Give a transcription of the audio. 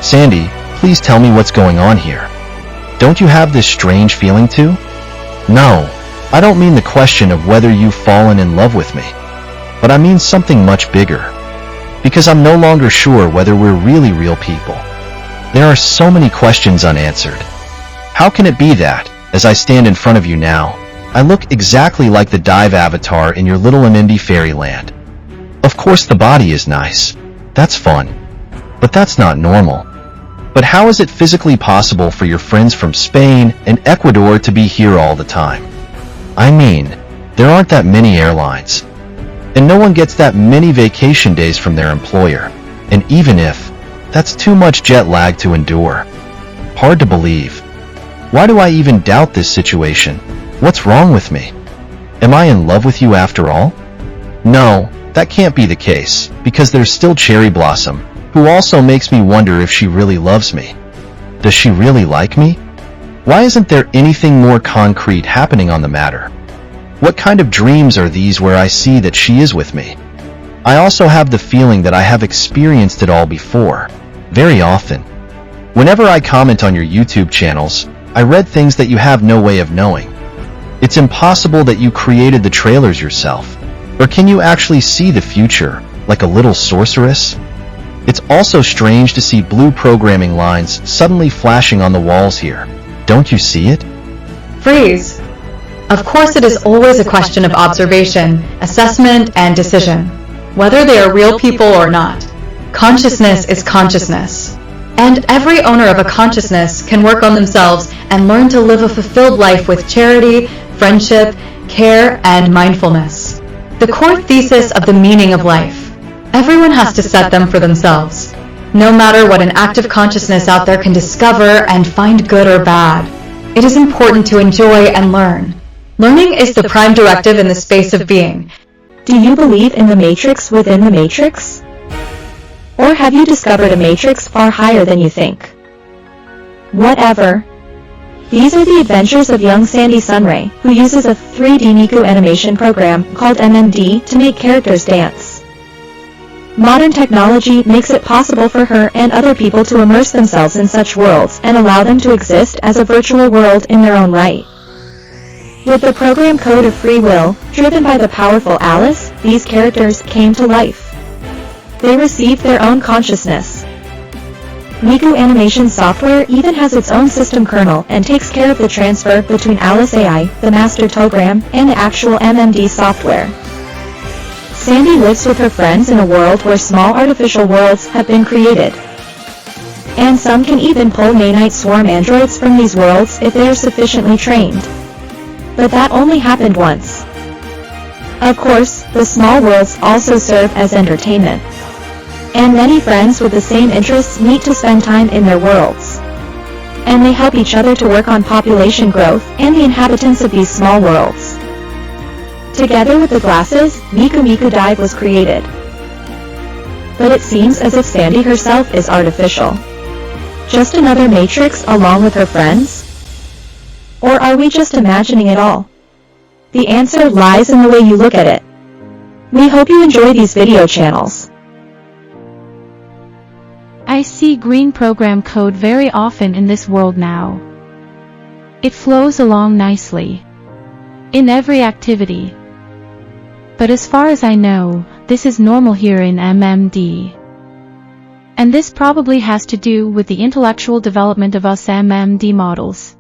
Sandy, please tell me what's going on here. Don't you have this strange feeling too? No, I don't mean the question of whether you've fallen in love with me, but I mean something much bigger. Because I'm no longer sure whether we're really real people. There are so many questions unanswered. How can it be that, as I stand in front of you now, I look exactly like the dive avatar in your little MMD fairyland? Of course the body is nice. That's fun. But that's not normal. But how is it physically possible for your friends from Spain and Ecuador to be here all the time? I mean, there aren't that many airlines. And no one gets that many vacation days from their employer. And even if, that's too much jet lag to endure. Hard to believe. Why do I even doubt this situation? What's wrong with me? Am I in love with you after all? No, that can't be the case, because there's still Cherry Blossom, who also makes me wonder if she really loves me. Does she really like me? Why isn't there anything more concrete happening on the matter? What kind of dreams are these where I see that she is with me? I also have the feeling that I have experienced it all before, very often. Whenever I comment on your YouTube channels, I read things that you have no way of knowing. It's impossible that you created the trailers yourself. Or can you actually see the future, like a little sorceress? It's also strange to see blue programming lines suddenly flashing on the walls here. Don't you see it? Freeze. Of course, it is always a question of observation, assessment, and decision, whether they are real people or not. Consciousness is consciousness. And every owner of a consciousness can work on themselves and learn to live a fulfilled life with charity, friendship, care, and mindfulness. The core thesis of the meaning of life. Everyone has to set them for themselves. No matter what an active consciousness out there can discover and find good or bad, it is important to enjoy and learn. Learning is the prime directive in the space of being. Do you believe in the matrix within the matrix? Or have you discovered a matrix far higher than you think? Whatever. These are the adventures of young Sandy Sunray, who uses a 3D Miku animation program called MMD to make characters dance. Modern technology makes it possible for her and other people to immerse themselves in such worlds and allow them to exist as a virtual world in their own right. With the program code of free will, driven by the powerful Alice, these characters came to life. They received their own consciousness. Miku animation software even has its own system kernel and takes care of the transfer between Alice AI, the master program, and the actual MMD software. Sandy lives with her friends in a world where small artificial worlds have been created. And some can even pull Nanite swarm androids from these worlds if they are sufficiently trained. But that only happened once. Of course, the small worlds also serve as entertainment. And many friends with the same interests meet to spend time in their worlds. And they help each other to work on population growth and the inhabitants of these small worlds. Together with the glasses, Miku Miku Dive was created. But it seems as if Sandy herself is artificial. Just another matrix along with her friends? Or are we just imagining it all? The answer lies in the way you look at it. We hope you enjoy these video channels. I see green program code very often in this world now. It flows along nicely in every activity. But as far as I know, this is normal here in MMD. And this probably has to do with the intellectual development of us MMD models.